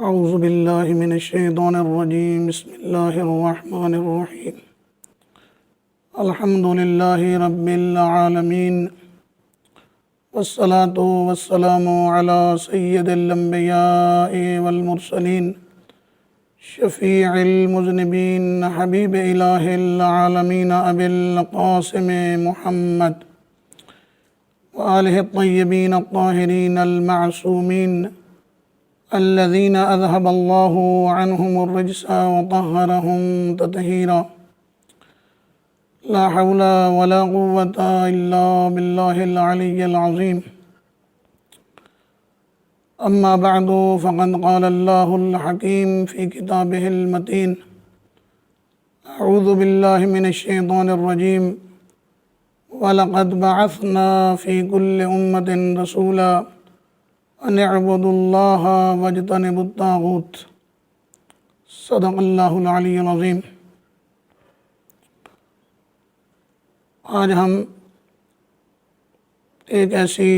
اعوذ باللہ من الشیطان الرجیم بسم اللہ الرحمن الرحیم الحمد للہ رب العالمین والصلاة والسلام علی سید الانبیاء والمرسلین شفیع المذنبین حبیب الہ العالمین ابی القاسم محمد وآلہ الطیبین الطاہرین المعصومین الذين أذهب الله عنهم الرجس وطهرهم تطهيرا لا حول ولا قوة إلا بالله العلي العظيم أما بعد فقد قال الله الحكيم في كتابه المتين أعوذ بالله من الشيطان الرجيم ولقد بعثنا في كل أمة رسولا ان اعبدوا اللہ واجتنبوا الطاغوت صدق اللہ العلی العظیم۔ آج ہم ایک ایسی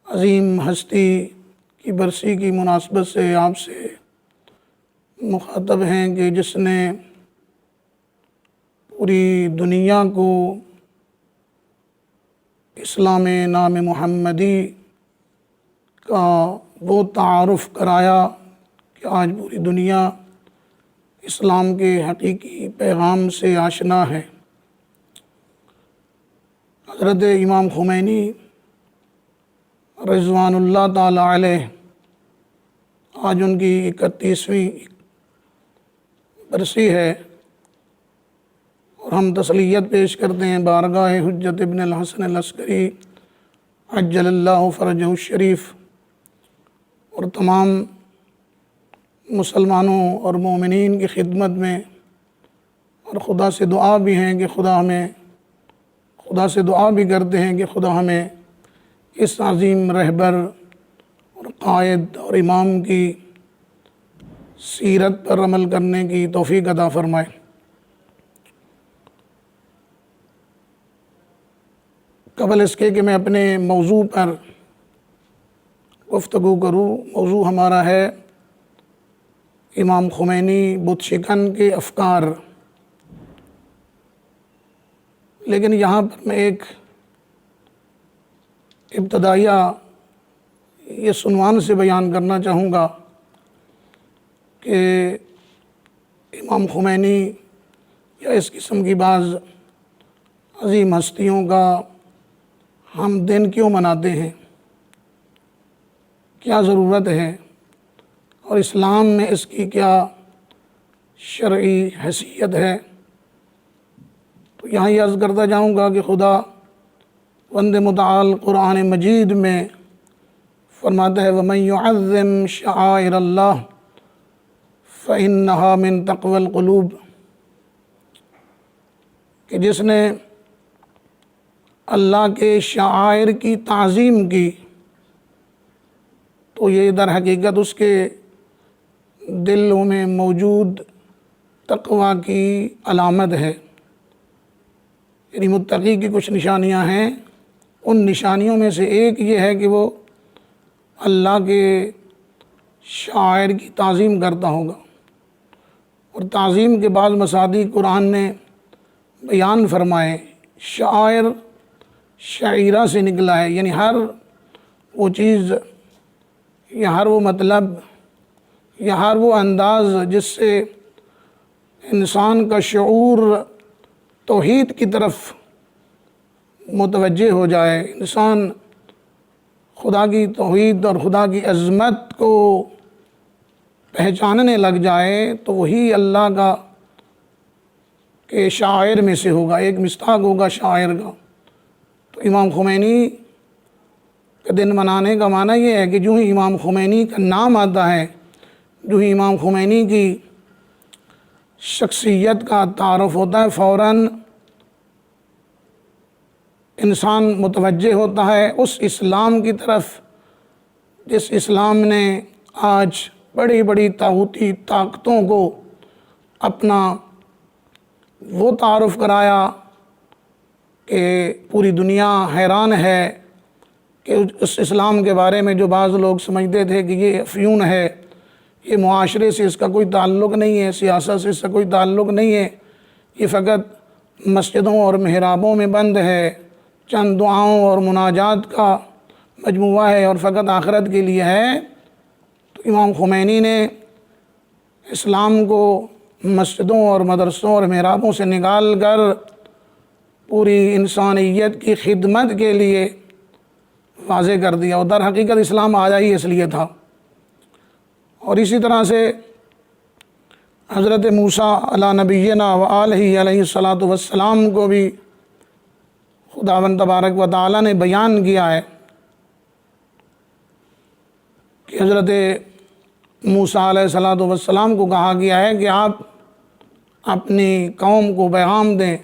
عظیم ہستی کی برسی کی مناسبت سے آپ سے مخاطب ہیں کہ جس نے پوری دنیا کو اسلام نام محمدی کا وہ تعارف کرایا کہ آج پوری دنیا اسلام کے حقیقی پیغام سے آشنا ہے۔ حضرت امام خمینی رضوان اللہ تعالی علیہ آج ان کی 31ویں برسی ہے اور ہم تسلیت پیش کرتے ہیں بارگاہ حجت ابن الحسن العسکری عجل اللہ فرجہ الشریف اور تمام مسلمانوں اور مومنین کی خدمت میں، اور خدا سے دعا بھی ہیں کہ خدا سے دعا بھی کرتے ہیں کہ خدا ہمیں اس عظیم رہبر اور قائد اور امام کی سیرت پر عمل کرنے کی توفیق عطا فرمائے۔ قبل اس کے کہ میں اپنے موضوع پر گفتگو کروں، موضوع ہمارا ہے امام خمینی بت شکن کے افکار، لیکن یہاں پر میں ایک ابتدائیہ یہ عنوان سے بیان کرنا چاہوں گا کہ امام خمینی یا اس قسم کی بعض عظیم ہستیوں کا ہم دن کیوں مناتے ہیں، کیا ضرورت ہے، اور اسلام میں اس کی کیا شرعی حیثیت ہے۔ تو یہاں یہ عرض کرتا جاؤں گا کہ خدا وند متعال قرآن مجید میں فرماتا ہے وَمَن يُعَظِّمْ شَعَائِرَ اللَّهِ فَإِنَّهَا مِن تَقْوَى الْقُلُوبِ، کہ جس نے اللہ کے شعائر کی تعظیم کی تو یہ در حقیقت اس کے دلوں میں موجود تقویٰ کی علامت ہے، یعنی متقی کی کچھ نشانیاں ہیں، ان نشانیوں میں سے ایک یہ ہے کہ وہ اللہ کے شاعر کی تعظیم کرتا ہوگا۔ اور تعظیم کے بعض مصادیق قرآن نے بیان فرمائے، شاعر شعیرہ سے نکلا ہے، یعنی ہر وہ چیز یا ہر وہ مطلب یا ہر وہ انداز جس سے انسان کا شعور توحید کی طرف متوجہ ہو جائے، انسان خدا کی توحید اور خدا کی عظمت کو پہچاننے لگ جائے، تو وہی اللہ کا کہ شاعر میں سے ہوگا، ایک مصداق ہوگا شاعر کا۔ تو امام خمینی کا دن منانے کا معنی یہ ہے کہ جو ہی امام خمینی کا نام آتا ہے، جو ہی امام خمینی کی شخصیت کا تعارف ہوتا ہے، فوراً انسان متوجہ ہوتا ہے اس اسلام کی طرف جس اسلام نے آج بڑی بڑی طاغوتی طاقتوں کو اپنا وہ تعارف کرایا کہ پوری دنیا حیران ہے کہ اس اسلام کے بارے میں جو بعض لوگ سمجھتے تھے کہ یہ افیون ہے یہ معاشرے سے اس کا کوئی تعلق نہیں ہے، سیاست سے اس کا کوئی تعلق نہیں ہے، یہ فقط مسجدوں اور محرابوں میں بند ہے، چند دعاؤں اور مناجات کا مجموعہ ہے اور فقط آخرت کے لیے ہے، تو امام خمینی نے اسلام کو مسجدوں اور مدرسوں اور محرابوں سے نکال کر پوری انسانیت کی خدمت کے لیے واضح کر دیا، اور در حقیقت اسلام آیا ہی اس لیے تھا۔ اور اسی طرح سے حضرت موسیٰ علی نبینا و آلہ علیہ الصلاۃ والسلام کو بھی خداوند تبارک و تعالیٰ نے بیان کیا ہے کہ حضرت موسیٰ علیہ الصلاۃ والسلام کو کہا گیا ہے کہ آپ اپنی قوم کو پیغام دیں،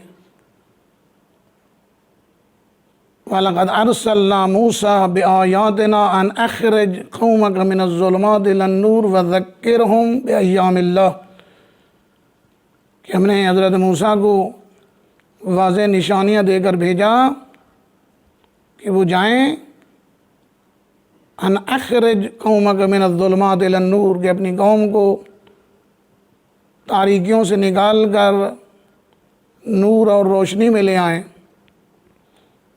وَلَقَدْ أَرْسَلْنَا مُوسَىٰ بِآيَاتِنَا أَنْ أَخْرِجْ قَوْمَكَ مِنَ الظُّلُمَاتِ إِلَى النُّورِ وَذَكِّرْهُمْ بِأَيَّامِ اللَّهِ، کہ ہم نے حضرت موسیٰ کو واضح نشانیاں دے کر بھیجا کہ وہ جائیں ان اخرج قومک من الظلمات الی النور، کہ اپنی قوم کو تاریکیوں سے نکال کر نور اور روشنی میں لے آئیں،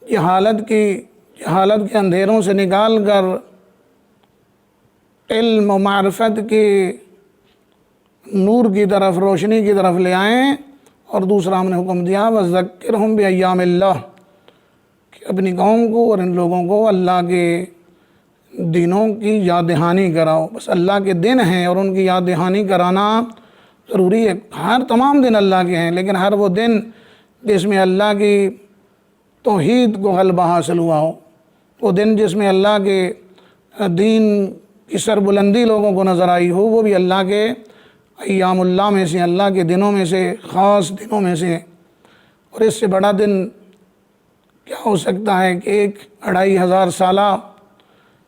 جہالت کے اندھیروں سے نکال کر علم و معرفت کے نور کی طرف، روشنی کی طرف لے آئیں۔ اور دوسرا ہم نے حکم دیا وَذَكِّرْهُمْ بِأَيَّامِ اللَّهِ، کہ اپنی قوم کو اور ان لوگوں کو اللہ کے دنوں کی یاد دہانی کراؤ۔ بس اللہ کے دن ہیں اور ان کی یاد دہانی کرانا ضروری ہے۔ تمام دن اللہ کے ہیں، لیکن ہر وہ دن جس میں اللہ کی توحید کو غلبہ حاصل ہوا ہو، وہ دن جس میں اللہ کے دین کی سربلندی لوگوں کو نظر آئی ہو، وہ بھی اللہ کے ایام اللہ میں سے، اللہ کے دنوں میں سے، خاص دنوں میں سے۔ اور اس سے بڑا دن کیا ہو سکتا ہے کہ ایک 2500 سالہ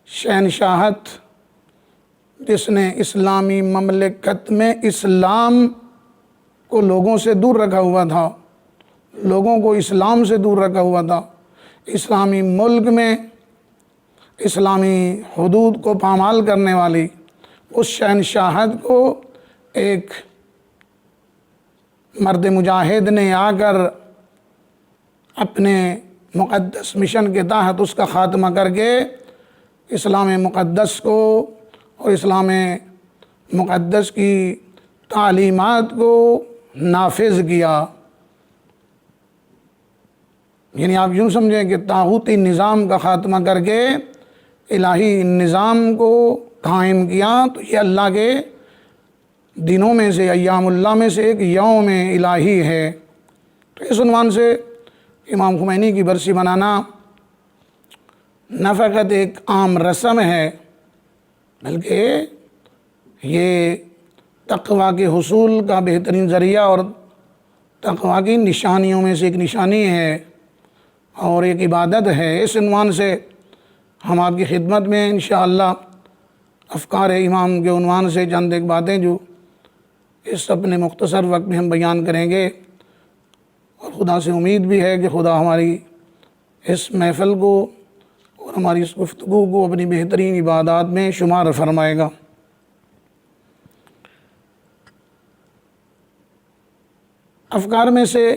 شہنشاہت جس نے اسلامی مملکت میں اسلام کو لوگوں سے دور رکھا ہوا تھا، لوگوں کو اسلام سے دور رکھا ہوا تھا، اسلامی ملک میں اسلامی حدود کو پامال کرنے والی اس شہنشاہت کو ایک مرد مجاہد نے آ کر اپنے مقدس مشن کے تحت اس کا خاتمہ کر کے اسلام مقدس کو اور اسلام مقدس کی تعلیمات کو نافذ کیا۔ یعنی آپ یوں سمجھیں کہ طاغوتی نظام کا خاتمہ کر کے الہی نظام کو قائم کیا، تو یہ اللہ کے دنوں میں سے، ایام اللہ میں سے ایک یوم الہی ہے۔ تو اس عنوان سے امام خمینی کی برسی منانا نہ فقط ایک عام رسم ہے، بلکہ یہ تقویٰ کے حصول کا بہترین ذریعہ اور تقویٰ کی نشانیوں میں سے ایک نشانی ہے اور ایک عبادت ہے۔ اس عنوان سے ہم آپ کی خدمت میں انشاءاللہ افکار امام کے عنوان سے چند ایک باتیں جو اس اپنے مختصر وقت میں ہم بیان کریں گے، اور خدا سے امید بھی ہے کہ خدا ہماری اس محفل کو اور ہماری اس گفتگو کو اپنی بہترین عبادات میں شمار فرمائے گا۔ افکار میں سے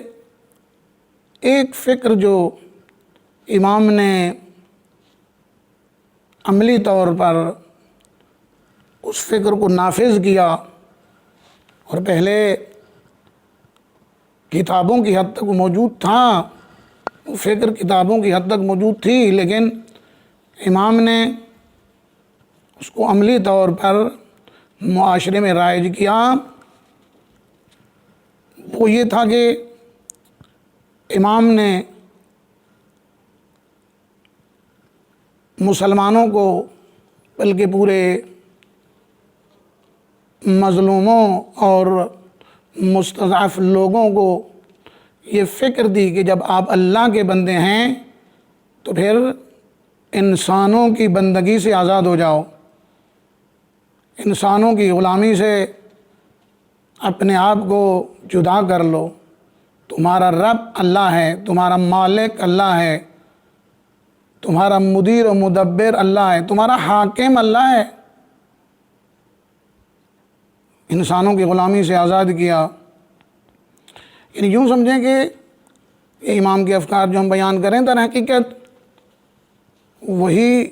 ایک فکر جو امام نے عملی طور پر اس فکر کو نافذ کیا، اور پہلے کتابوں کی حد تک موجود تھا، وہ فکر کتابوں کی حد تک موجود تھی، لیکن امام نے اس کو عملی طور پر معاشرے میں رائج کیا۔ وہ یہ تھا کہ امام نے مسلمانوں کو، بلکہ پورے مظلوموں اور مستضعف لوگوں کو یہ فکر دی کہ جب آپ اللہ کے بندے ہیں تو پھر انسانوں کی بندگی سے آزاد ہو جاؤ، انسانوں کی غلامی سے اپنے آپ کو جدا کر لو۔ تمہارا رب اللہ ہے، تمہارا مالک اللہ ہے، تمہارا مدیر و مدبر اللہ ہے، تمہارا حاکم اللہ ہے۔ انسانوں کی غلامی سے آزاد کیا۔ یعنی یوں سمجھیں کہ یہ امام کے افکار جو ہم بیان کریں در حقیقت وہی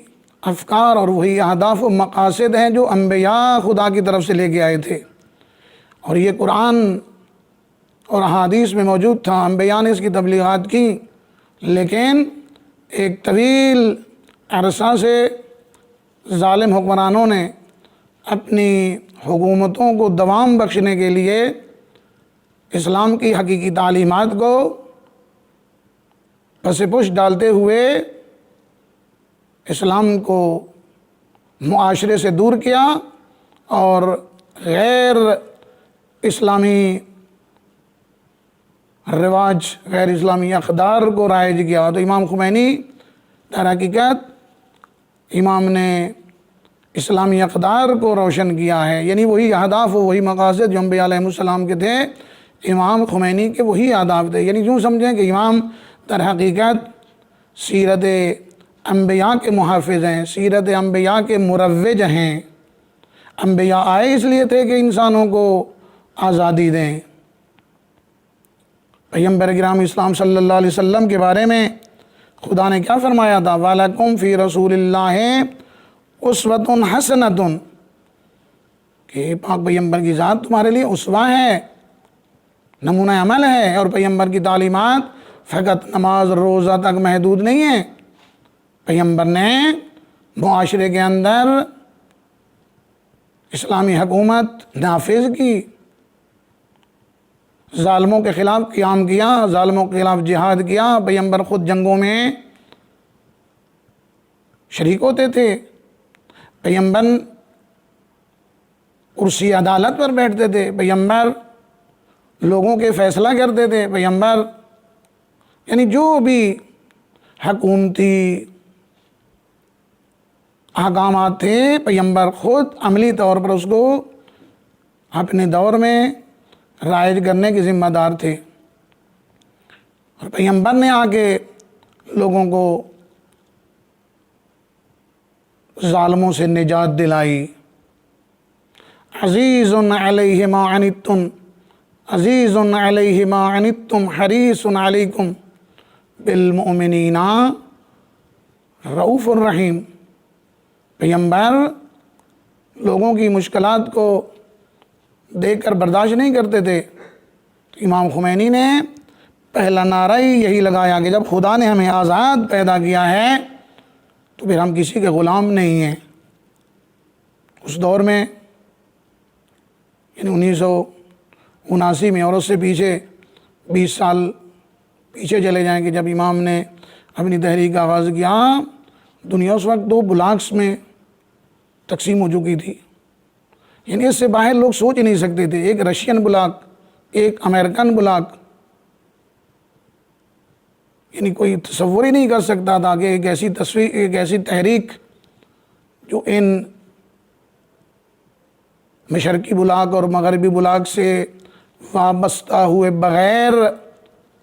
افکار اور وہی اہداف و مقاصد ہیں جو انبیاء خدا کی طرف سے لے کے آئے تھے، اور یہ قرآن اور احادیث میں موجود تھا۔ انبیاء نے اس کی تبلیغات کی، لیکن ایک طویل عرصہ سے ظالم حکمرانوں نے اپنی حکومتوں کو دوام بخشنے کے لیے اسلام کی حقیقی تعلیمات کو پس پش ڈالتے ہوئے اسلام کو معاشرے سے دور کیا اور غیر اسلامی رواج، غیر اسلامی اقدار کو رائج کیا۔ تو امام خمینی در حقیقت امام نے اسلامی اقدار کو روشن کیا ہے، یعنی وہی اہداف و وہی مقاصد جو انبیاء علیہ السلام کے تھے، امام خمینی کے وہی اہداف تھے۔ یعنی یوں سمجھیں کہ امام در حقیقت سیرت انبیاء کے محافظ ہیں، سیرت انبیاء کے مروج ہیں۔ انبیاء آئے اس لیے تھے کہ انسانوں کو آزادی دیں۔ پیغمبر گرامی اسلام صلی اللہ علیہ وسلم کے بارے میں خدا نے کیا فرمایا تھا؟ وَلَكُمْ فِي رَسُولِ اللَّهِ أُسْوَةٌ حَسَنَةٌ، کہ پاک پیغمبر کی ذات تمہارے لیے اسوہ ہے، نمونہ عمل ہے، اور پیغمبر کی تعلیمات فقط نماز روزہ تک محدود نہیں ہیں۔ پیغمبر نے معاشرے کے اندر اسلامی حکومت نافذ کی، ظالموں کے خلاف قیام کیا، ظالموں کے خلاف جہاد کیا۔ پیغمبر خود جنگوں میں شریک ہوتے تھے، پیغمبر کرسی عدالت پر بیٹھتے تھے، پیغمبر لوگوں کے فیصلہ کرتے تھے، پیغمبر یعنی جو بھی حکومتی احکامات تھے پیغمبر خود عملی طور پر اس کو اپنے دور میں رائج کرنے کے ذمہ دار تھے، اور پیغمبر نے آ کے لوگوں کو ظالموں سے نجات دلائی۔ عزیز علیہ ما عنتم عزیز علیہ ما عنتم حریص علیکم بالمؤمنین رؤوف الرحیم۔ پیغمبر لوگوں کی مشکلات کو دیکھ کر برداشت نہیں کرتے تھے۔ امام خمینی نے پہلا نعرہ ہی یہی لگایا کہ جب خدا نے ہمیں آزاد پیدا کیا ہے تو پھر ہم کسی کے غلام نہیں ہیں۔ اس دور میں یعنی 1979 میں اور اس سے پیچھے 20 سال پیچھے چلے جائیں کہ جب امام نے اپنی تحریک کا آغاز کیا، دنیا اس وقت 2 بلاکس میں تقسیم ہو چکی تھی، یعنی اس سے باہر لوگ سوچ ہی نہیں سکتے تھے۔ ایک رشین بلاک، ایک امریکن بلاک، یعنی کوئی تصور ہی نہیں کر سکتا تھا کہ ایک ایسی تحریک جو ان مشرقی بلاک اور مغربی بلاک سے وابستہ ہوئے بغیر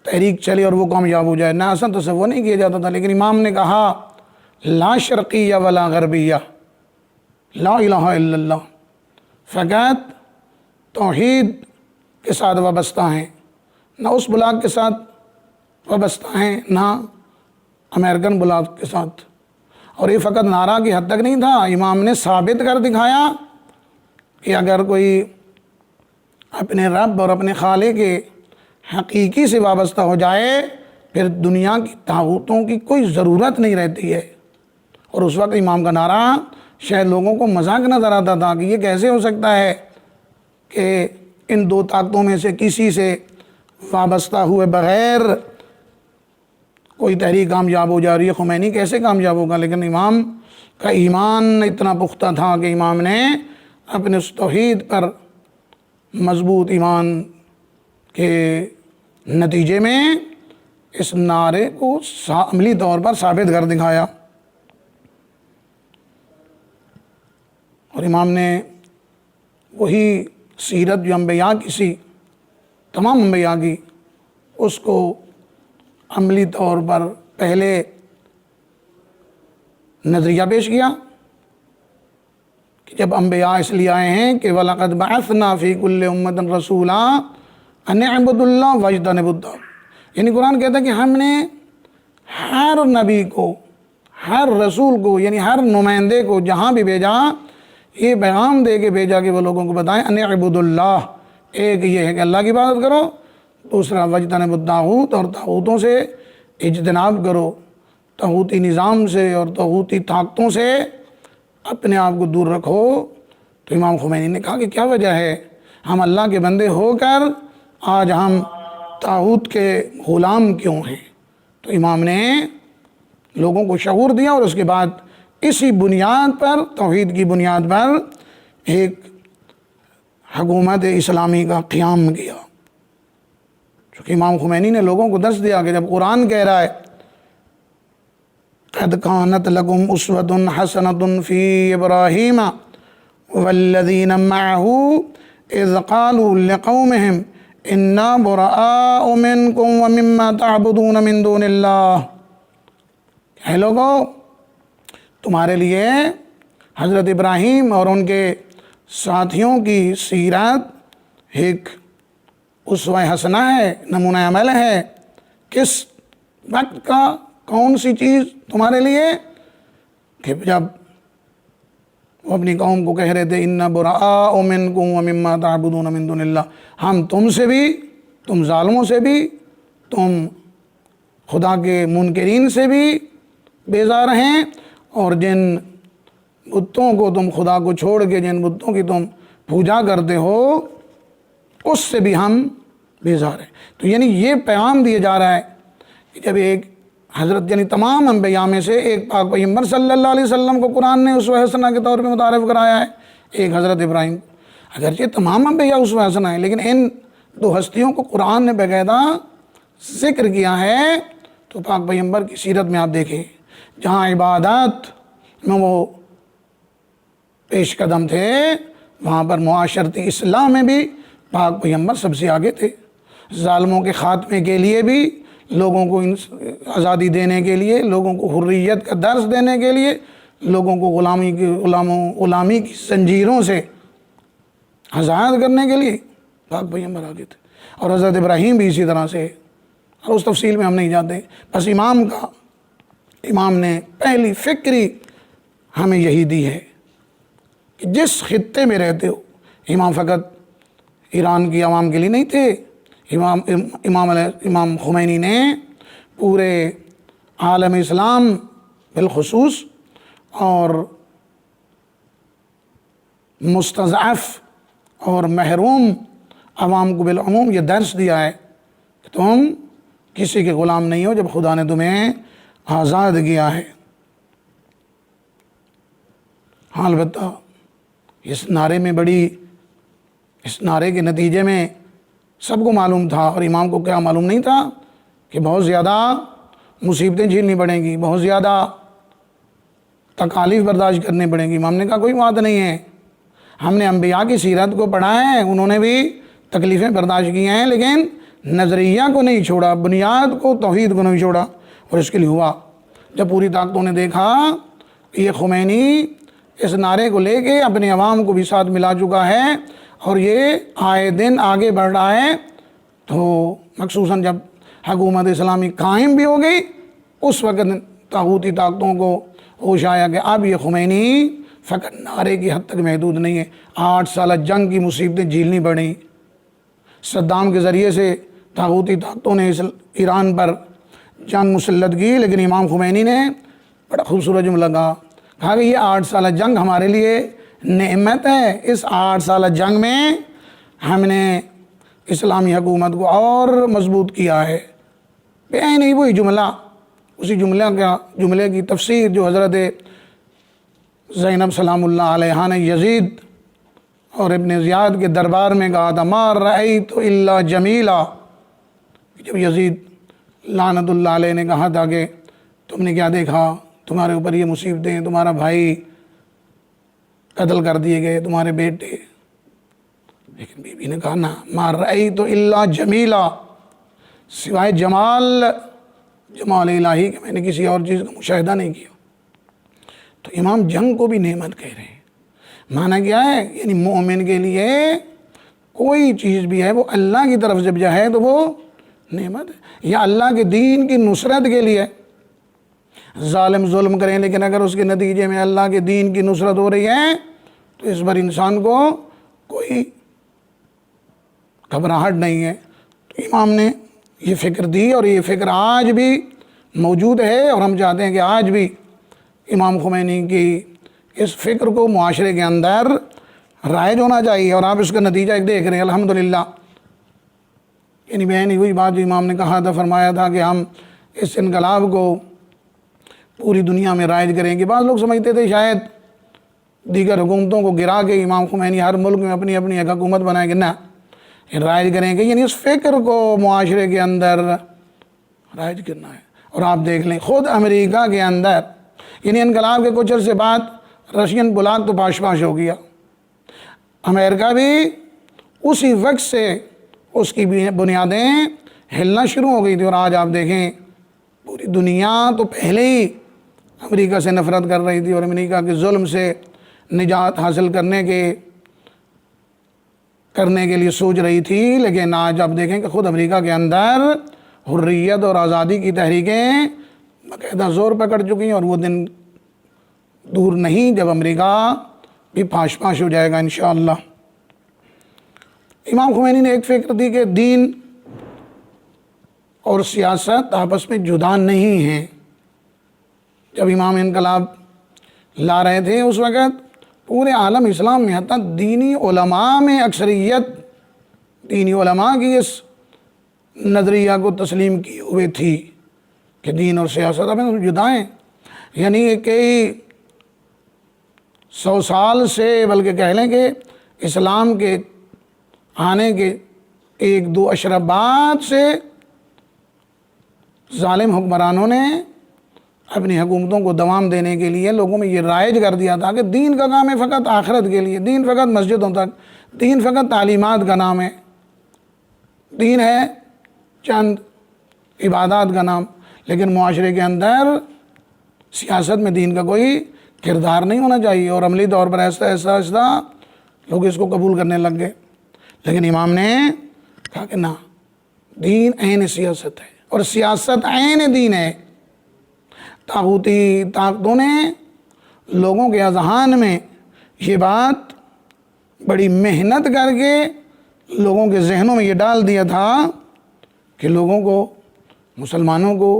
تحریک چلی اور وہ کامیاب ہو جائے، نہ ایسا تصور نہیں کیا جاتا تھا۔ لیکن امام نے کہا لا شرقیہ ولا غربیہ، لا الہ الا اللہ، فقط توحید کے ساتھ وابستہ ہیں، نہ اس بلاک کے ساتھ وابستہ ہیں نہ امریکن بلاک کے ساتھ۔ اور یہ فقط نعرہ کی حد تک نہیں تھا، امام نے ثابت کر دکھایا کہ اگر کوئی اپنے رب اور اپنے خالق کے حقیقی سے وابستہ ہو جائے پھر دنیا کی طاغوتوں کی کوئی ضرورت نہیں رہتی ہے۔ اور اس وقت امام کا نعرہ شاید لوگوں کو مذاق نظر آتا تھا کہ یہ کیسے ہو سکتا ہے کہ ان 2 طاقتوں میں سے کسی سے وابستہ ہوئے بغیر کوئی تحریک کامیاب ہو جا رہی ہے، خمینی کیسے کامیاب ہوگا؟ لیکن امام کا ایمان اتنا پختہ تھا کہ امام نے اپنے اس توحید پر مضبوط ایمان کے نتیجے میں اس نعرے کو عملی طور پر ثابت کر دکھایا۔ اور امام نے وہی سیرت جو انبیاء کی سی، تمام انبیاء کی، اس کو عملی طور پر پہلے نظریہ پیش کیا کہ جب انبیاء اس لیے آئے ہیں کہ وَلَقَدْ بَعَثْنَا فِي كُلِّ أُمَّةٍ رَسُولًا أَنِ اعْبُدُوا اللَّهَ وَاجْتَنِبُوا الطَّاغُوتَ، یعنی قرآن کہتا ہے کہ ہم نے ہر نبی کو، ہر رسول کو، یعنی ہر نمائندے کو جہاں بھی بھیجا یہ پیغام دے کے بھیجا کہ وہ لوگوں کو بتائیں ان اعبدوا اللہ، ایک یہ ہے کہ اللہ کی عبادت کرو، دوسرا واجتنبوا الطاغوت، اور طاغوتوں سے اجتناب کرو، طاغوتی نظام سے اور طاغوتی طاقتوں سے اپنے آپ کو دور رکھو۔ تو امام خمینی نے کہا کہ کیا وجہ ہے ہم اللہ کے بندے ہو کر آج ہم طاغوت کے غلام کیوں ہیں؟ تو امام نے لوگوں کو شعور دیا اور اس کے بعد اسی بنیاد پر، توحید کی بنیاد پر ایک حکومت اسلامی کا قیام کیا۔ چونکہ امام خمینی نے لوگوں کو درس دیا کہ جب قرآن کہہ رہا ہے قَدْ كَانَتْ لَكُمْ أُسْوَةٌ حَسَنَةٌ فِي إِبْرَاهِيمَ وَالَّذِينَ مَعَهُ إِذْ قَالُوا لِقَوْمِهِمْ إِنَّا بُرَآءُ مِنْكُمْ وَمِمَّا تَعْبُدُونَ مِن دُونِ اللَّهِ، اے لوگو تمہارے لیے حضرت ابراہیم اور ان کے ساتھیوں کی سیرت ایک اسوہ حسنہ ہے، نمونہ عمل ہے۔ کس وقت کا، کون سی چیز تمہارے لیے؟ کہ جب وہ اپنی قوم کو کہہ رہے تھے اِنَّا بُرَآءُ مِنْكُمْ وَمِمَّا تَعْبُدُونَ مِن دُونِ اللَّهِ، ہم تم سے بھی، تم ظالموں سے بھی، تم خدا کے منکرین سے بھی بیزار ہیں، اور جن بتوں کو تم خدا کو چھوڑ کے جن بتوں کی تم پوجا کرتے ہو اس سے بھی ہم بیزار ہیں۔ تو یعنی یہ پیغام دیا جا رہا ہے کہ جب ایک حضرت، یعنی تمام انبیاء میں سے ایک پاک پیغمبر صلی اللہ علیہ وسلم کو قرآن نے اسوہ حسنہ کے طور پہ متعارف کرایا ہے، ایک حضرت ابراہیم، اگرچہ تمام انبیاء اسوہ حسنہ ہیں لیکن ان دو ہستیوں کو قرآن نے باقاعدہ ذکر کیا ہے۔ تو پاک پیغمبر کی سیرت میں آپ دیکھیں جہاں عبادات میں وہ پیش قدم تھے، وہاں پر معاشرتی اصلاح میں بھی پاک پیغمبر سب سے آگے تھے، ظالموں کے خاتمے کے لیے بھی، لوگوں کو آزادی دینے کے لیے، لوگوں کو حریت کا درس دینے کے لیے، لوگوں کو غلامی کی زنجیروں سے آزاد کرنے کے لیے پاک پیغمبر آگے تھے، اور حضرت ابراہیم بھی اسی طرح سے، اور اس تفصیل میں ہم نہیں جاتے۔ بس امام نے پہلی فکری ہمیں یہی دی ہے کہ جس خطے میں رہتے ہو، امام فقط ایران کی عوام کے لیے نہیں تھے، امام خمینی نے پورے عالم اسلام بالخصوص اور مستضعف اور محروم عوام کو بالعموم یہ درس دیا ہے کہ تم کسی کے غلام نہیں ہو جب خدا نے تمہیں آزاد کیا ہے۔ ہاں البتہ اس نعرے کے نتیجے میں سب کو معلوم تھا، اور امام کو کیا معلوم نہیں تھا کہ بہت زیادہ مصیبتیں جھیلنی پڑیں گی، بہت زیادہ تکالیف برداشت کرنی پڑیں گی۔ امام نے کہا کوئی بات نہیں ہے، ہم نے انبیاء کی سیرت کو پڑھا ہے، انہوں نے بھی تکلیفیں برداشت کی ہیں لیکن نظریہ کو نہیں چھوڑا، بنیاد کو، توحید کو نہیں چھوڑا، اور اس کے لیے ہوا جب پوری طاقتوں نے دیکھا کہ یہ خمینی اس نعرے کو لے کے اپنے عوام کو بھی ساتھ ملا چکا ہے اور یہ آئے دن آگے بڑھ رہا ہے، تو مخصوصاً جب حکومت اسلامی قائم بھی ہو گئی اس وقت طاغوتی طاقتوں کو ہوش آیا کہ اب یہ خمینی فقط نعرے کی حد تک محدود نہیں ہے۔ 8 سالہ جنگ کی مصیبتیں جھیلنی پڑیں، صدام کے ذریعے سے طاغوتی طاقتوں نے ایران پر جنگ مسلط کی، لیکن امام خمینی نے بڑا خوبصورت جملہ کہا کہ یہ 8 سالہ جنگ ہمارے لیے نعمت ہے، اس 8 سالہ جنگ میں ہم نے اسلامی حکومت کو اور مضبوط کیا ہے۔ نہیں وہی جملہ، اسی جملے کی تفسیر جو حضرت زینب سلام اللہ علیہ نے یزید اور ابن زیاد کے دربار میں کہا تھا، ما رأیت الا جمیلا، جب یزید لعنت اللہ علیہ نے کہا تھا کہ تم نے کیا دیکھا، تمہارے اوپر یہ مصیبتیں، تمہارا بھائی قتل کر دیے گئے، تمہارے بیٹے، لیکن بی بی نے کہا نا، ما رأیت الا جمیلا، سوائے جمال الہی کہ میں نے کسی اور چیز کا مشاہدہ نہیں کیا۔ تو امام جنگ کو بھی نعمت کہہ رہے ہیں، معنی کیا ہے؟ یعنی مومن کے لیے کوئی چیز بھی ہے وہ اللہ کی طرف جب جائے تو وہ نعمت ہے، یا اللہ کے دین کی نصرت کے لیے ظالم ظلم کریں لیکن اگر اس کے نتیجے میں اللہ کے دین کی نصرت ہو رہی ہے تو اس پر انسان کو کوئی گھبراہٹ نہیں ہے۔ تو امام نے یہ فکر دی اور یہ فکر آج بھی موجود ہے، اور ہم چاہتے ہیں کہ آج بھی امام خمینی کی اس فکر کو معاشرے کے اندر رائج ہونا چاہیے، اور آپ اس کا نتیجہ ایک دیکھ رہے ہیں الحمدللہ۔ یعنی بیان ہوئی بات جو امام نے کہا تھا، فرمایا تھا کہ ہم اس انقلاب کو پوری دنیا میں رائج کریں گے۔ بعض لوگ سمجھتے تھے شاید دیگر حکومتوں کو گرا کے امام خمینی ہر ملک میں اپنی اپنی ایک حکومت بنائیں گے، نہ، رائج کریں گے، یعنی اس فکر کو معاشرے کے اندر رائج کرنا ہے۔ اور آپ دیکھ لیں خود امریکہ کے اندر، یعنی انقلاب کے کچھ عرصے بعد رشین بلاک تو پاش پاش ہو گیا، امریکہ بھی اسی وقت سے اس کی بنیادیں ہلنا شروع ہو گئی تھی، اور آج آپ دیکھیں پوری دنیا تو پہلے ہی امریکہ سے نفرت کر رہی تھی اور امریکہ کے ظلم سے نجات حاصل کرنے کے لیے سوچ رہی تھی، لیکن آج آپ دیکھیں کہ خود امریکہ کے اندر حریت اور آزادی کی تحریکیں باقاعدہ زور پکڑ چکی ہیں، اور وہ دن دور نہیں جب امریکہ بھی پاش پاش ہو جائے گا انشاءاللہ۔ امام خمینی نے ایک فکر دی کہ دین اور سیاست آپس میں جدا نہیں ہیں۔ جب امام انقلاب لا رہے تھے اس وقت پورے عالم اسلام میں حتیٰ دینی علماء میں اکثریت دینی علماء کی اس نظریہ کو تسلیم کی ہوئے تھی کہ دین اور سیاست اب جدا ہیں، یعنی کئی 100 سال سے، بلکہ کہہ لیں کہ اسلام کے آنے کے 1-2 اشرف بعد سے ظالم حکمرانوں نے اپنی حکومتوں کو دوام دینے کے لیے لوگوں میں یہ رائج کر دیا تھا کہ دین کا کام ہے فقط آخرت کے لیے، دین فقط مسجدوں تک، دین فقط تعلیمات کا نام ہے، دین ہے چند عبادات کا نام، لیکن معاشرے کے اندر سیاست میں دین کا کوئی کردار نہیں ہونا چاہیے، اور عملی طور پر ایسا لوگ اس کو قبول کرنے لگ گئے۔ لیکن امام نے کہا کہ نہ، دین عین سیاست ہے اور سیاست عین دین ہے۔ طاغوتی طاقتوں نے لوگوں کے اذہان میں یہ بات بڑی محنت کر کے لوگوں کے ذہنوں میں یہ ڈال دیا تھا کہ لوگوں کو، مسلمانوں کو،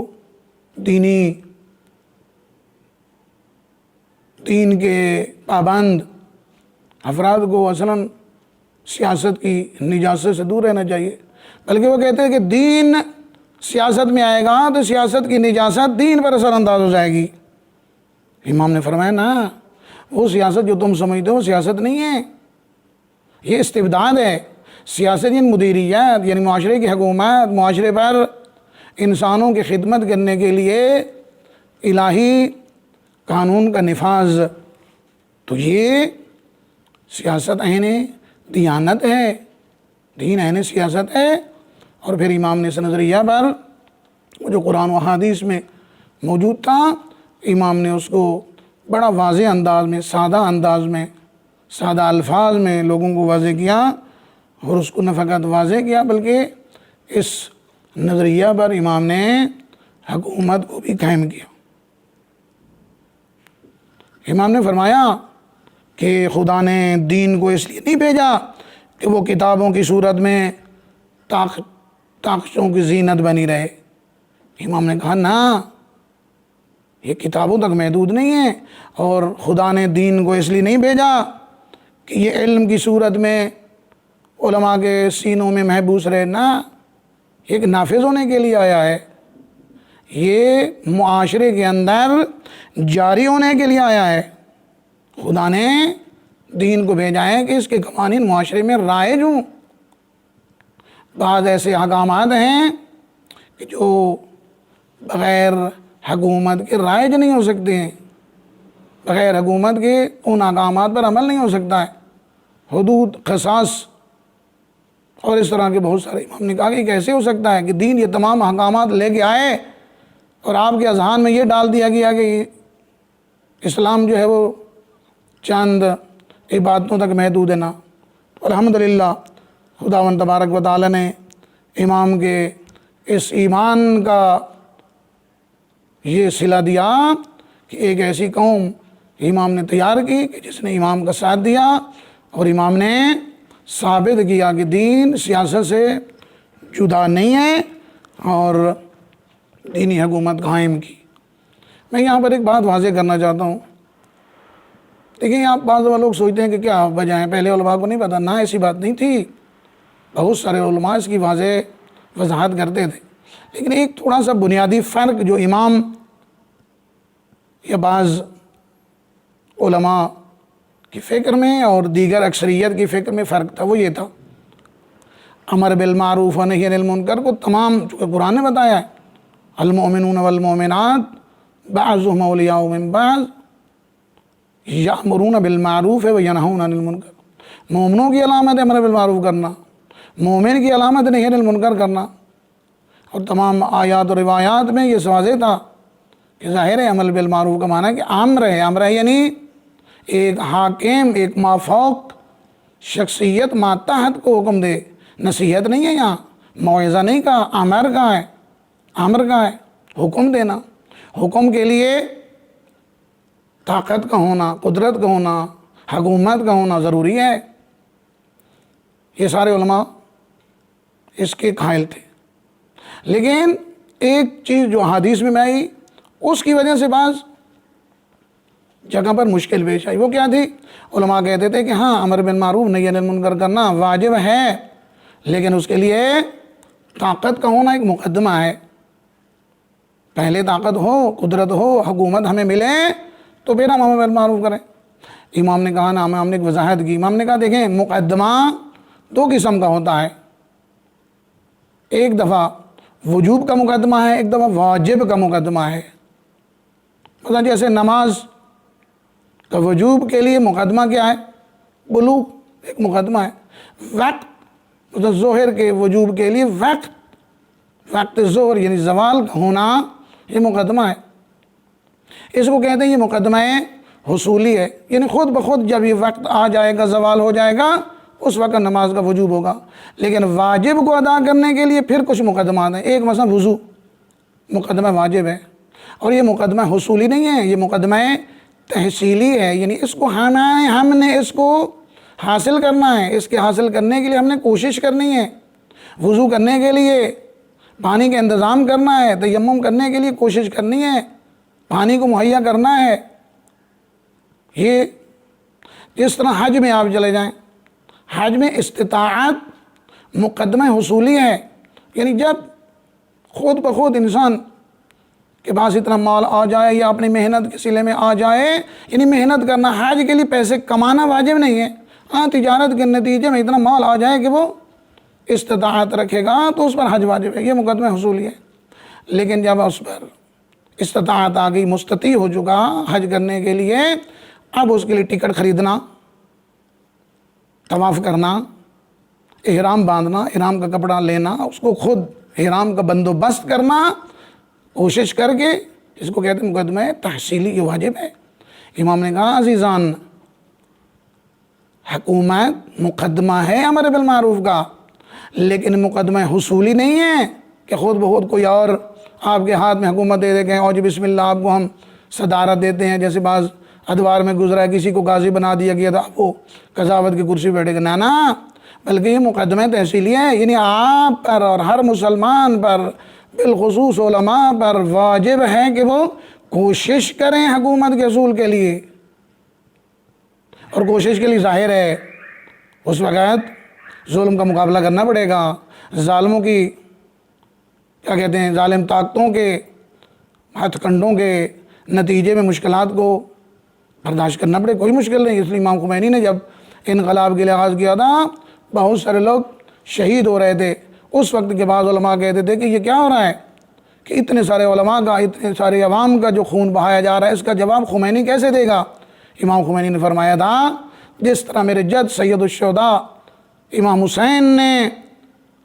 دین کے پابند افراد کو اصلاً سیاست کی نجاست سے دور رہنا چاہیے، بلکہ وہ کہتے ہیں کہ دین سیاست میں آئے گا تو سیاست کی نجاست دین پر اثر انداز ہو جائے گی۔ امام نے فرمایا نا، وہ سیاست جو تم سمجھتے ہو سیاست نہیں ہے، یہ استبداد ہے۔ سیاست یعنی مدیریت، یعنی معاشرے کی حکومت، معاشرے پر انسانوں کی خدمت کرنے کے لیے الہی قانون کا نفاذ، تو یہ سیاست عین دیانت ہے، دین عین سیاست ہے۔ اور پھر امام نے اس نظریہ پر وہ جو قرآن و حدیث میں موجود تھا، امام نے اس کو بڑا واضح انداز میں، سادہ الفاظ میں لوگوں کو واضح کیا، اور اس کو نہ فقط واضح کیا بلکہ اس نظریہ پر امام نے حکومت کو بھی قائم کیا۔ امام نے فرمایا کہ خدا نے دین کو اس لیے نہیں بھیجا کہ وہ کتابوں کی صورت میں طاقتوں کی زینت بنی رہے۔ امام نے کہا نا، یہ کتابوں تک محدود نہیں ہے، اور خدا نے دین کو اس لیے نہیں بھیجا کہ یہ علم کی صورت میں علماء کے سینوں میں محبوس رہے، نا، یہ نافذ ہونے کے لیے آیا ہے، یہ معاشرے کے اندر جاری ہونے کے لیے آیا ہے۔ خدا نے دین کو بھیجا ہے کہ اس کے قوانین معاشرے میں رائج ہوں۔ بعض ایسے احکامات ہیں کہ جو بغیر حکومت کے رائج نہیں ہو سکتے ہیں، بغیر حکومت کے ان احکامات پر عمل نہیں ہو سکتا ہے، حدود، قصاص اور اس طرح کے بہت سارے۔ امام نے کہا کہ کیسے ہو سکتا ہے کہ دین یہ تمام احکامات لے کے آئے اور آپ کے اذہان میں یہ ڈال دیا گیا کہ اسلام جو ہے وہ چند عبادتوں تک محدود ہے نا۔ الحمدللہ خداوند تبارک و تعالی نے امام کے اس ایمان کا یہ صلہ دیا کہ ایک ایسی قوم امام نے تیار کی کہ جس نے امام کا ساتھ دیا، اور امام نے ثابت کیا کہ دین سیاست سے جدا نہیں ہے اور دینی حکومت قائم کی۔ میں یہاں پر ایک بات واضح کرنا چاہتا ہوں۔ دیکھیں، آپ بعض لوگ سوچتے ہیں کہ کیا وجہ ہے، پہلے علماء کو نہیں پتہ، نہ ایسی بات نہیں تھی، بہت سارے علماء اس کی وضاحت کرتے تھے، لیکن ایک تھوڑا سا بنیادی فرق جو امام یا بعض علماء کی فکر میں اور دیگر اکثریت کی فکر میں فرق تھا، وہ یہ تھا، امر بالمعروف و نہی عن المنکر کو تمام، چونکہ قرآن نے بتایا ہے المؤمنون والمؤمنات بعضهم اولیاء من بعض یأمرون بالمعروف و ینہون عن المنکر، مومنوں کی علامت ہے امر بالمعروف کرنا، مومن کی علامت نہی عن المنکر کرنا، اور تمام آیات و روایات میں یہ واضح تھا کہ ظاہر ہے عمل بالمعروف کا معنی ہے کہ امر ہے یعنی ایک حاکم، ایک مافوق شخصیت ماتحت کو حکم دے، نصیحت نہیں ہے، یہاں موعظہ نہیں کہا، امر کا ہے حکم دینا۔ حکم کے لیے طاقت کا ہونا، قدرت کا ہونا، حکومت کا ہونا ضروری ہے۔ یہ سارے علماء اس کے قائل تھے، لیکن ایک چیز جو حدیث میں آئی اس کی وجہ سے بعض جگہ پر مشکل پیش آئی۔ وہ کیا تھی؟ علماء کہتے تھے کہ ہاں امر بالمعروف نہی عن المنکر کرنا واجب ہے، لیکن اس کے لیے طاقت کا ہونا ایک مقدمہ ہے۔ پہلے طاقت ہو، قدرت ہو، حکومت ہمیں ملے تو پھر ہم امر بالمعروف کریں۔ امام نے کہا نا، ہم نے ایک وضاحت کی، امام نے کہا دیکھیں مقدمہ دو قسم کا ہوتا ہے، ایک دفعہ وجوب کا مقدمہ ہے، ایک دفعہ واجب کا مقدمہ ہے۔ مثلا جیسے نماز کا وجوب کے لیے مقدمہ کیا ہے؟ بلوغ، ایک مقدمہ ہے۔ وقت، مثلا ظہر کے وجوب کے لیے وقت ظہر یعنی زوال کا ہونا، یہ مقدمہ ہے۔ اس کو کہتے ہیں یہ مقدمہ حصولی ہے، یعنی خود بخود جب یہ وقت آ جائے گا، زوال ہو جائے گا، اس وقت نماز کا وجوب ہوگا۔ لیکن واجب کو ادا کرنے کے لیے پھر کچھ مقدمات ہیں۔ ایک مثلا وضو مقدمہ واجب ہے، اور یہ مقدمہ حصولی نہیں ہے، یہ مقدمہ تحصیلی ہے، یعنی اس کو ہم نے اس کو حاصل کرنا ہے، اس کے حاصل کرنے کے لیے ہم نے کوشش کرنی ہے۔ وضو کرنے کے لیے پانی کا انتظام کرنا ہے، تیمم کرنے کے لیے کوشش کرنی ہے، پانی کو مہیا کرنا ہے۔ یہ جس طرح حج میں آپ چلے جائیں، حج میں استطاعت مقدمہ حصولی ہے، یعنی جب خود بخود انسان کے پاس اتنا مال آ جائے یا اپنی محنت کے صلے میں آ جائے، یعنی محنت کرنا، حج کے لیے پیسے کمانا واجب نہیں ہے، ہاں تجارت کے نتیجے میں اتنا مال آ جائے کہ وہ استطاعت رکھے گا تو اس پر حج واجب ہے، یہ مقدمہ حصولی ہے۔ لیکن جب اس پر استطاعت آ گئی، مستطیع ہو چکا حج کرنے کے لیے، اب اس کے لیے ٹکٹ خریدنا، طواف کرنا، احرام باندھنا، احرام کا کپڑا لینا، اس کو خود احرام کا بندوبست کرنا، کوشش کر کے، اس کو کہتے ہیں مقدمہ تحصیلی، یہ واجب ہے۔ امام نے کہا عزیزان، حکومت مقدمہ ہے امر بالمعروف کا، لیکن مقدمہ حصولی نہیں ہے کہ خود بخود کوئی اور آپ کے ہاتھ میں حکومت دے دے کہ اور جی بسم اللہ آپ کو ہم صدارت دیتے ہیں، جیسے بعض ادوار میں گزرا ہے، کسی کو قاضی بنا دیا گیا تھا، وہ قضاوت کی کرسی بیٹھے گا، نہ بلکہ یہ مقدمہ تحصیلی ہے، یعنی آپ پر اور ہر مسلمان پر، بالخصوص علماء پر واجب ہے کہ وہ کوشش کریں حکومت کے حصول کے لیے، اور کوشش کے لیے ظاہر ہے اس وقت ظلم کا مقابلہ کرنا پڑے گا، ظالموں کی کیا کہتے ہیں، ظالم طاقتوں کے ہتھ کنڈوں کے نتیجے میں مشکلات کو برداشت کرنا پڑے، کوئی مشکل نہیں۔ اس لیے امام خمینی نے جب انقلاب کے آغاز کیا تھا، بہت سارے لوگ شہید ہو رہے تھے، اس وقت کے بعض علماء کہتے تھے کہ یہ کیا ہو رہا ہے کہ اتنے سارے علماء کا، اتنے سارے عوام کا جو خون بہایا جا رہا ہے، اس کا جواب خمینی کیسے دے گا؟ امام خمینی نے فرمایا تھا جس طرح میرے جد سید الشہداء امام حسین نے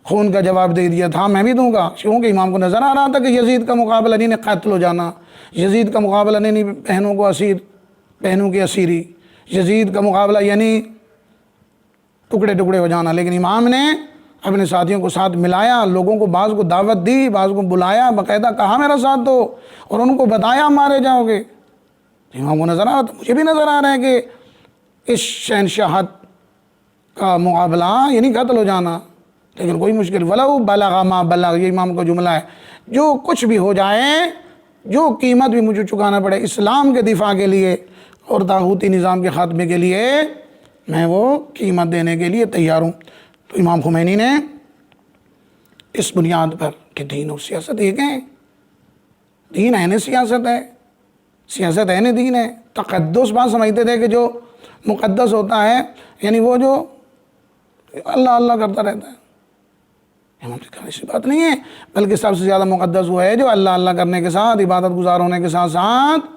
خون کا جواب دے دیا تھا، میں بھی دوں گا، کیونکہ امام کو نظر آ رہا تھا کہ یزید کا مقابلہ نہیں، قتل ہو جانا، یزید کا مقابلہ نہیں، بہنوں کو اسیر، بہنوں کی اسیری، یزید کا مقابلہ یعنی ٹکڑے ٹکڑے ہو جانا، لیکن امام نے اپنے ساتھیوں کو ساتھ ملایا، لوگوں کو بعض کو دعوت دی، بعض کو بلایا، باقاعدہ کہا میرا ساتھ دو، اور ان کو بتایا مارے جاؤ گے۔ امام کو نظر آ رہا تھا، مجھے بھی نظر آ رہا ہے کہ اس شہنشاہت کا مقابلہ یعنی قتل ہو جانا، لیکن کوئی مشکل وَلَوْ بَلَغَ مَا بَلَغَ، یہ امام کا جملہ ہے، جو کچھ بھی ہو جائے، جو قیمت بھی مجھے چکانا پڑے اسلام کے دفاع کے لیے اور طاغوتی نظام کے خاتمے کے لیے، میں وہ قیمت دینے کے لیے تیار ہوں۔ تو امام خمینی نے اس بنیاد پر کہ دین اور سیاست ایک ہیں، دین عین سیاست ہے، سیاست عین دین ہے۔ تقدس بات سمجھتے تھے کہ جو مقدس ہوتا ہے یعنی وہ جو اللہ اللہ کرتا رہتا ہے، امام نے کہا ایسی بات نہیں ہے، بلکہ سب سے زیادہ مقدس وہ ہے جو اللہ اللہ کرنے کے ساتھ، عبادت گزار ہونے کے ساتھ ساتھ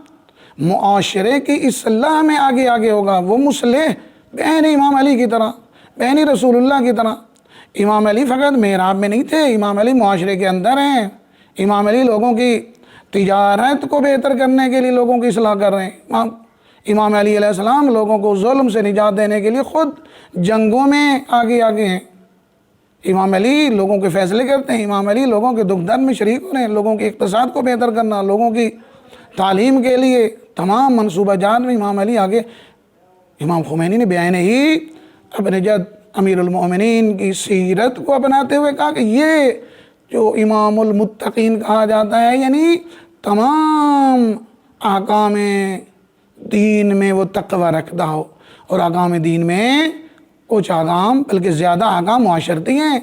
معاشرے کی اصلاح میں آگے آگے ہوگا۔ وہ مصلح بہن امام علی کی طرح، بہن رسول اللہ کی طرح۔ امام علی فقط محراب میں نہیں تھے، امام علی معاشرے کے اندر ہیں۔ امام علی لوگوں کی تجارت کو بہتر کرنے کے لیے لوگوں کی اصلاح کر رہے ہیں۔ امام علی علیہ السلام لوگوں کو ظلم سے نجات دینے کے لیے خود جنگوں میں آگے آگے ہیں۔ امام علی لوگوں کے فیصلے کرتے ہیں، امام علی لوگوں کے دکھ درد میں شریک ہو رہے ہیں، لوگوں کے اقتصاد کو بہتر کرنا، لوگوں کی تعلیم کے لیے تمام منصوبہ جات میں امام علی آگے۔ امام خمینی نے بیان ہی اپنے جد امیر المؤمنین کی سیرت کو اپناتے ہوئے کہا کہ یہ جو امام المتقین کہا جاتا ہے یعنی تمام احکام دین میں وہ تقوی رکھتا ہو، اور احکام دین میں کچھ احکام بلکہ زیادہ احکام معاشرتی ہیں۔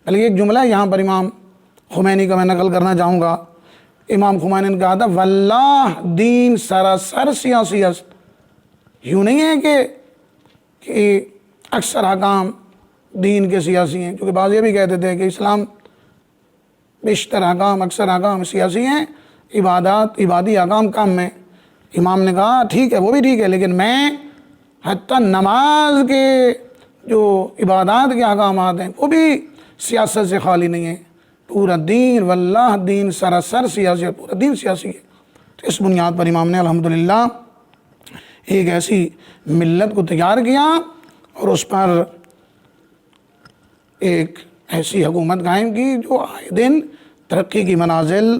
بلکہ ایک جملہ یہاں پر امام خمینی کا میں نقل کرنا چاہوں گا۔ امام خمینی نے کہا تھا واللہ دین سراسر سیاسی است۔ یوں نہیں ہے کہ اکثر احکام دین کے سیاسی ہیں، کیونکہ بعض یہ بھی کہتے تھے کہ اسلام بیشتر احکام اکثر احکام سیاسی ہیں، عبادی احکام کم ہیں۔ امام نے کہا ٹھیک ہے، وہ بھی ٹھیک ہے، لیکن میں حتیٰ نماز کے جو عبادات کے احکامات ہیں وہ بھی سیاست سے خالی نہیں ہیں۔ پورا دین واللہ دین سراسر سیاسی ہے، پورا دین سیاسی ہے۔ تو اس بنیاد پر امام نے الحمدللہ ایک ایسی ملت کو تیار کیا اور اس پر ایک ایسی حکومت قائم کی جو آئے دن ترقی کی منازل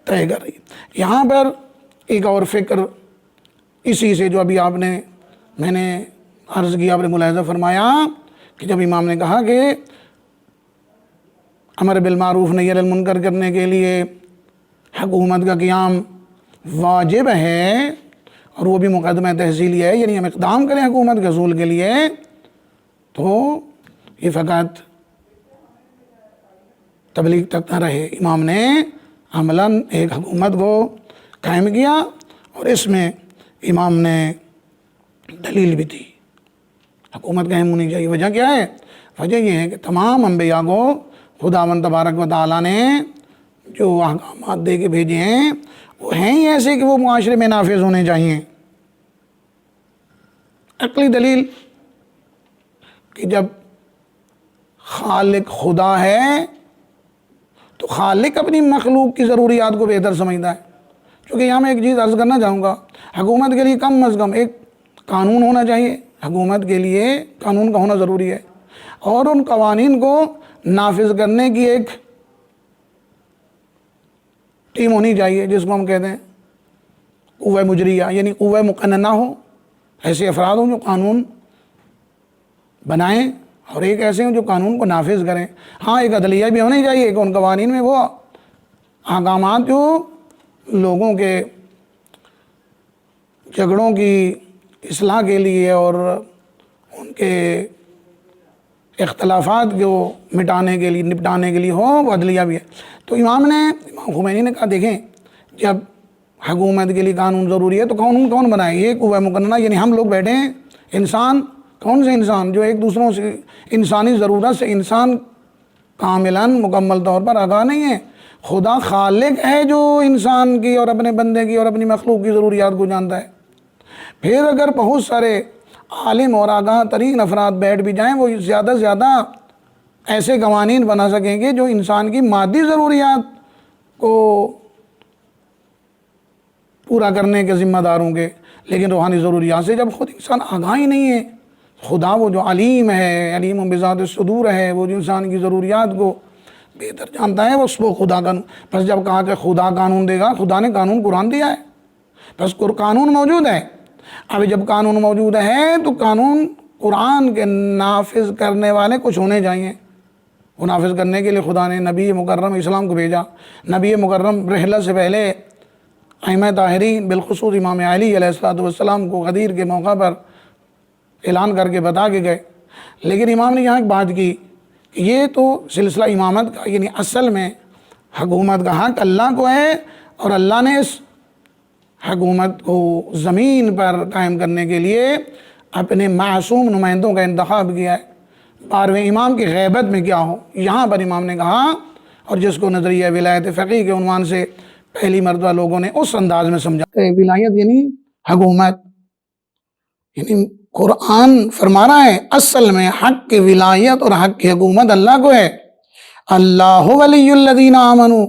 طے کر رہی۔ یہاں پر ایک اور فکر اسی سے جو ابھی میں نے عرض کیا، آپ نے ملاحظہ فرمایا کہ جب امام نے کہا کہ امر بالمعروف نہی عن المنکر کرنے کے لیے حکومت کا قیام واجب ہے اور وہ بھی مقدمہ تحصیلی ہے، یعنی ہم اقدام کریں حکومت کے حصول کے لیے، تو یہ فقط تبلیغ تک نہ رہے۔ امام نے عملاً ایک حکومت کو قائم کیا اور اس میں امام نے دلیل بھی دی۔ حکومت قائم ہونی چاہیے، وجہ کیا ہے؟ وجہ یہ ہے کہ تمام انبیاء کو خداوند تبارک و تعالیٰ نے جو احکامات دے کے بھیجے ہیں وہ ہیں ہی ایسے کہ وہ معاشرے میں نافذ ہونے چاہیے۔ عقلی دلیل کہ جب خالق خدا ہے تو خالق اپنی مخلوق کی ضروریات کو بہتر سمجھتا ہے۔ کیونکہ یہاں میں ایک چیز عرض کرنا چاہوں گا، حکومت کے لیے کم از کم ایک قانون ہونا چاہیے، حکومت کے لیے قانون کا ہونا ضروری ہے، اور ان قوانین کو نافذ کرنے کی ایک ٹیم ہونی چاہیے جس کو ہم کہتے ہیں قوہ مجریہ، یعنی قوہ مقننہ ہو، ایسے افراد ہوں جو قانون بنائیں اور ایک ایسے ہوں جو قانون کو نافذ کریں۔ ہاں ایک عدلیہ بھی ہونی چاہیے کہ ان قوانین میں وہ احکامات جو لوگوں کے جھگڑوں کی اصلاح کے لیے اور ان کے اختلافات کو نپٹانے کے لیے ہو، وہ عدلیہ بھی ہے۔ تو امام خمینی نے کہا دیکھیں جب حکومت کے لیے قانون ضروری ہے تو قانون کون بنائے؟ یہ قوہ مقننہ، یعنی ہم لوگ بیٹھے ہیں، انسان، کون سے انسان جو ایک دوسروں سے انسانی ضرورت سے انسان کاملاً مکمل طور پر آگاہ نہیں ہے۔ خدا خالق ہے جو انسان کی اور اپنے بندے کی اور اپنی مخلوق کی ضروریات کو جانتا ہے۔ پھر اگر بہت سارے عالم اور آگاہ ترین افراد بیٹھ بھی جائیں، وہ زیادہ سے زیادہ ایسے قوانین بنا سکیں گے جو انسان کی مادی ضروریات کو پورا کرنے کے ذمہ دار ہوں گے، لیکن روحانی ضروریات سے جب خود انسان آگاہ ہی نہیں ہے، خدا وہ جو علیم ہے، علیم بذات الصدور ہے، وہ جو انسان کی ضروریات کو بہتر جانتا ہے، بس وہ خدا کا بس جب کہا کہ خدا قانون دے گا، خدا نے قانون قرآن دیا ہے، بس قانون موجود ہے۔ اب جب قانون موجود ہے تو قانون قرآن کے نافذ کرنے والے کچھ ہونے چاہیے۔ وہ نافذ کرنے کے لیے خدا نے نبی مکرم اسلام کو بھیجا۔ نبی مکرم رحلت سے پہلے ائمہ طاہرین بالخصوص امام علی علیہ السلام کو غدیر کے موقع پر اعلان کر کے بتا کے گئے، لیکن امام نے یہاں ایک بات کی کہ یہ تو سلسلہ امامت کا، یعنی اصل میں حکومت کا حق اللہ کو ہے، اور اللہ نے اس حکومت کو زمین پر قائم کرنے کے لیے اپنے معصوم نمائندوں کا انتخاب کیا ہے۔ 12ویں امام کی غیبت میں کیا ہو، یہاں پر امام نے کہا، اور جس کو نظریہ ولایت فقیہ کے عنوان سے پہلی مرتبہ لوگوں نے اس انداز میں سمجھا کہ ولایت یعنی حکومت، یعنی قرآن فرما رہا ہے اصل میں حق کی ولایت اور حق کی حکومت اللہ کو ہے۔ اللہ ولی الذین آمنوا،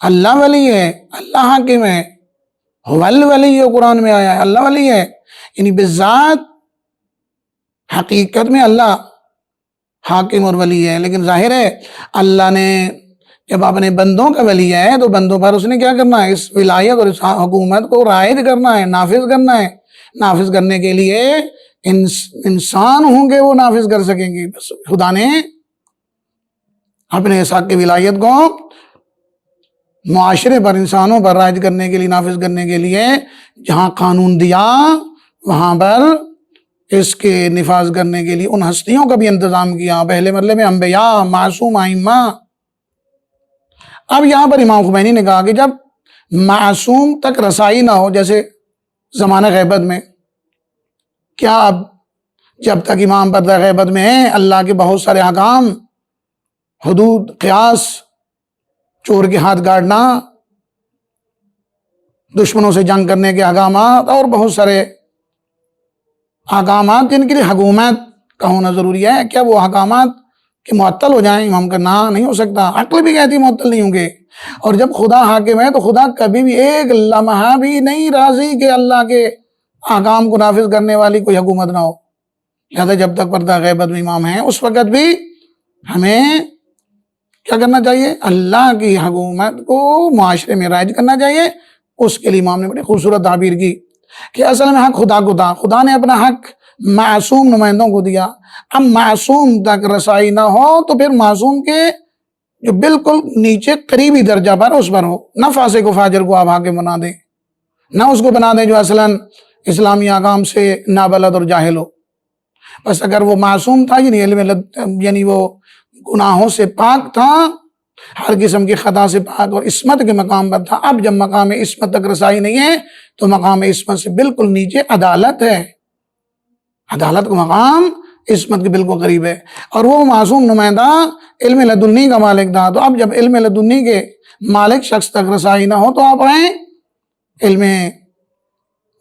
اللہ ولی ہے، اللہ حاکم ہے، ولی قرآن میں آیا ہے، اللہ ولی ہے، یعنی بذات حقیقت میں اللہ حاکم اور ولی ہے۔ لیکن ظاہر ہے اللہ نے جب اپنے بندوں کا ولی ہے تو بندوں پر اس نے کیا کرنا ہے، اس ولایت اور اس حکومت کو رائج کرنا ہے، نافذ کرنا ہے۔ نافذ کرنے کے لیے انسان ہوں گے وہ نافذ کر سکیں گے۔ بس خدا نے اپنے اس حق کی ولایت کو معاشرے پر، انسانوں پر رائج کرنے کے لیے، نافذ کرنے کے لیے جہاں قانون دیا وہاں پر اس کے نفاذ کرنے کے لیے ان ہستیوں کا بھی انتظام کیا، پہلے مطلب انبیاء، معصوم ائمہ۔ اب یہاں پر امام خمینی نے کہا کہ جب معصوم تک رسائی نہ ہو، جیسے زمانہ غیبت میں، کیا اب جب تک امام پردہ غیبت میں ہیں اللہ کے بہت سارے احکام، حدود، قیاس، چور کے ہاتھ کاٹنا، دشمنوں سے جنگ کرنے کے احکامات اور بہت سارے احکامات جن کے لیے حکومت کا ہونا ضروری ہے، کیا وہ احکامات کہ معطل ہو جائیں؟ امام کا نہ نہیں ہو سکتا، عقل بھی کہتی معطل نہیں ہوں گے۔ اور جب خدا حاکم ہے تو خدا کبھی بھی ایک لمحہ بھی نہیں راضی کہ اللہ کے احکام کو نافذ کرنے والی کوئی حکومت نہ ہو۔ لہذا جب تک پردہ غیبت میں امام ہیں اس وقت بھی ہمیں کیا کرنا چاہیے؟ اللہ کی حکومت کو معاشرے میں رائج کرنا چاہیے۔ اس کے لیے امام نے بڑی خوبصورت تعبیر کی کہ اصل میں حق خدا کو تھا، خدا نے اپنا حق معصوم نمائندوں کو دیا۔ اب معصوم تک رسائی نہ ہو تو پھر معصوم کے جو بالکل نیچے قریبی درجہ پر اس پر ہو، نہ فاسق و فاجر کو آپ حاکم بنا دیں، نہ اس کو بنا دیں جو اصلاً اسلامی احکام سے نابلد اور جاہل ہو۔ بس اگر وہ معصوم تھا یعنی وہ گناہوں سے پاک تھا، ہر قسم کی خطا سے پاک اور عصمت کے مقام پر تھا، اب جب مقام عصمت تک رسائی نہیں ہے تو مقام عصمت سے بالکل نیچے عدالت ہے، عدالت کا مقام عصمت کے بالکل قریب ہے۔ اور وہ معصوم نمائندہ علم لدنی کا مالک تھا، تو اب جب علم لدنی کے مالک شخص تک رسائی نہ ہو تو آپ آئیں، علم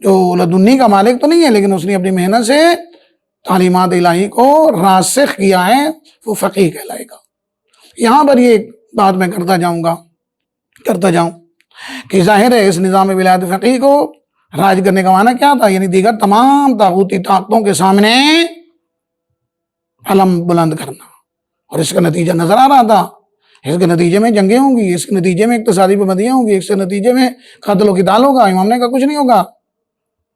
جو لدنی کا مالک تو نہیں ہے لیکن اس نے اپنی محنت سے تعلیمات الہی کو راسخ کیا ہے، وہ فقیہ کہلائے گا۔ یہاں پر یہ بات میں کرتا جاؤں کہ ظاہر ہے اس نظام ولایت فقیہ کو راج کرنے کا معنی کیا تھا، یعنی دیگر تمام طاغوتی طاقتوں کے سامنے علم بلند کرنا، اور اس کا نتیجہ نظر آ رہا تھا۔ اس کے نتیجے میں جنگیں ہوں گی، اس کے نتیجے میں اقتصادی پابندیاں ہوں گی، اس کے نتیجے میں قتل و قتال ہوگا۔ امام نے کہا کچھ نہیں ہوگا،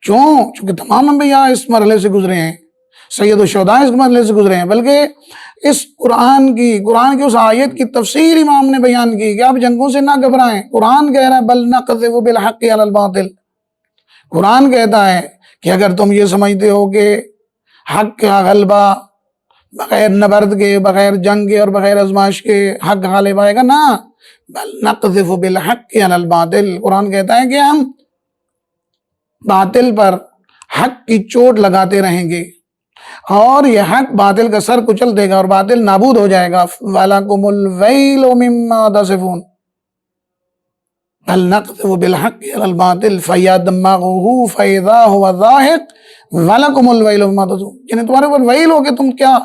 چونکہ تمام انبیاء اس مرحلے سے گزرے ہیں، سید الشہداء اس مرحلے سے گزرے ہیں، بلکہ اس قرآن کی اس آیت کی تفسیر امام نے بیان کی کہ آپ جنگوں سے نہ گھبرائیں۔ قرآن کہہ رہا ہے بل نقذف بالحق علی الباطل، قرآن کہتا ہے کہ اگر تم یہ سمجھتے ہو کہ حق کا غلبہ بغیر نبرد کے، بغیر جنگ کے اور بغیر آزمائش کے حق غالب آئے گا، نہ، بل نقذف بالحق علی الباطل، قرآن کہتا ہے کہ ہم باطل پر حق کی چوٹ لگاتے رہیں گے اور یہ حق باطل کا سر کچل دے گا اور باطل نابود ہو جائے گا۔ وَلَكُمُ الْوَيْلُ مِمَّا تَصِفُونَ بل نقذف بالحق علی الباطل فَيَدْمَغُهُ فَإِذَا هُوَ ظَاهِقٌ وَلَكُمُ الْوَيْلُ مِمَّا تَصِفُونَ، یعنی تمہارے اوپر ویل ہو کہ تم کیا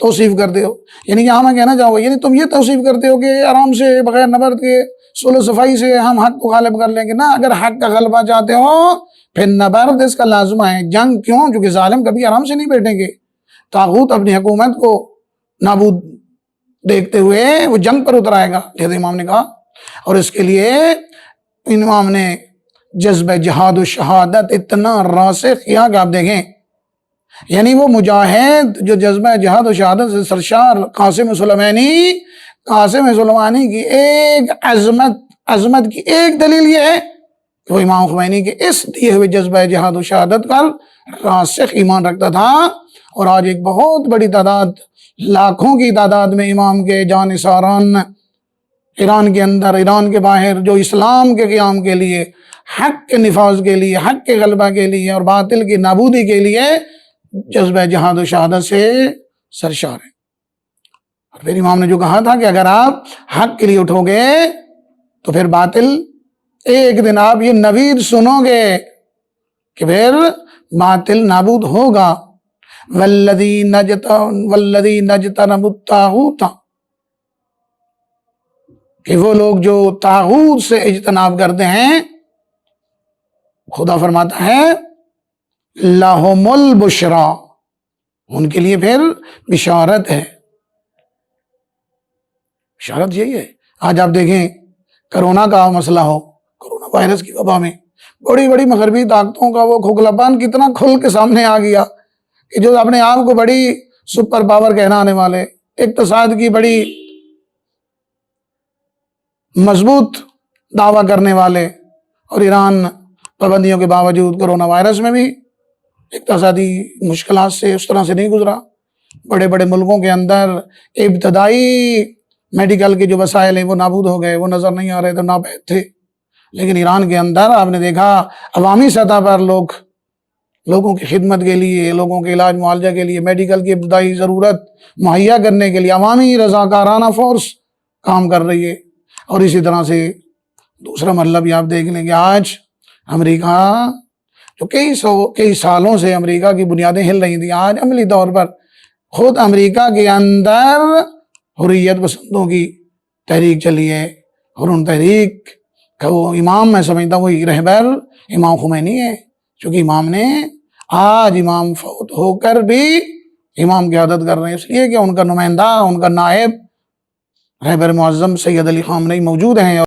توصیف کرتے ہو، یعنی یہاں میں کہنا چاہوں گا یعنی تم یہ توصیف کرتے ہو کہ آرام سے بغیر نبرد کے صلح صفائی سے ہم حق کو غالب کر لیں گے، نہ، اگر حق کا غلبہ چاہتے ہو پھر نبرد اس کا لازمہ ہے، جنگ، کیوں؟ کیونکہ ظالم کبھی آرام سے نہیں بیٹھیں گے، طاغوت اپنی حکومت کو نابود دیکھتے ہوئے وہ جنگ پر اتر آئے گا، لہذا امام نے کہا، اور اس کے لیے امام نے جذبہ جہاد و شہادت اتنا راسخ کیا کہ آپ دیکھیں، یعنی وہ مجاہد جو جذبہ جہاد و شہادت سے سرشار قاسم سلیمانی کی ایک عظمت کی ایک دلیل یہ ہے کہ وہ امام خمینی کے اس دیے ہوئے جذبہ جہاد و شہادت پر راسخ ایمان رکھتا تھا، اور آج ایک بہت بڑی تعداد، لاکھوں کی تعداد میں امام کے جانثاران ایران کے اندر، ایران کے باہر، جو اسلام کے قیام کے لیے، حق کے نفاذ کے لیے، حق کے غلبہ کے لیے اور باطل کی نابودی کے لیے جذبہ جہاد و شہادت سے سرشار ہے۔ اور پھر امام نے جو کہا تھا کہ اگر آپ حق کے لیے اٹھو گے تو پھر باطل ایک دن آپ یہ نوید سنو گے کہ پھر باطل نابود ہوگا۔ والذین اجتنبوا الطاغوت، کہ وہ لوگ جو طاغوت سے اجتناب کرتے ہیں، خدا فرماتا ہے لہم البشریٰ، ان کے لیے پھر بشارت ہے۔ بشارت یہی ہے، آج آپ دیکھیں کرونا کا مسئلہ ہو، کرونا وائرس کی وبا میں بڑی بڑی مغربی طاقتوں کا وہ کھوکھلا پن کتنا کھل کے سامنے آ گیا کہ جو اپنے آپ کو بڑی سپر پاور کہلانے والے، اقتصاد کی بڑی مضبوط دعویٰ کرنے والے، اور ایران پابندیوں کے باوجود کرونا وائرس میں بھی اقتصادی مشکلات سے اس طرح سے نہیں گزرا۔ بڑے بڑے ملکوں کے اندر ابتدائی میڈیکل کے جو وسائل ہیں وہ نابود ہو گئے، وہ نظر نہیں آ رہے تھے، ناپید تھے، لیکن ایران کے اندر آپ نے دیکھا عوامی سطح پر لوگوں کی خدمت کے لیے، لوگوں کے علاج معالجہ کے لیے، میڈیکل کی ابتدائی ضرورت مہیا کرنے کے لیے عوامی رضاکارانہ فورس کام کر رہی ہے۔ اور اسی طرح سے دوسرا مرحلہ بھی آپ دیکھ لیں کہ آج امریکہ جو کئی سالوں سے امریکہ کی بنیادیں ہل رہی تھیں، آج عملی طور پر خود امریکہ کے اندر حریت پسندوں کی تحریک چلی ہے، اور ان تحریک کا وہ امام، میں سمجھتا ہوں وہی رہبر امام خمینی ہے، چونکہ امام نے آج امام فوت ہو کر بھی امام کی عادت کر رہے ہیں، اس لیے کہ ان کا نمائندہ، ان کا نائب رہبر معظم سید علی خامنئی موجود ہیں۔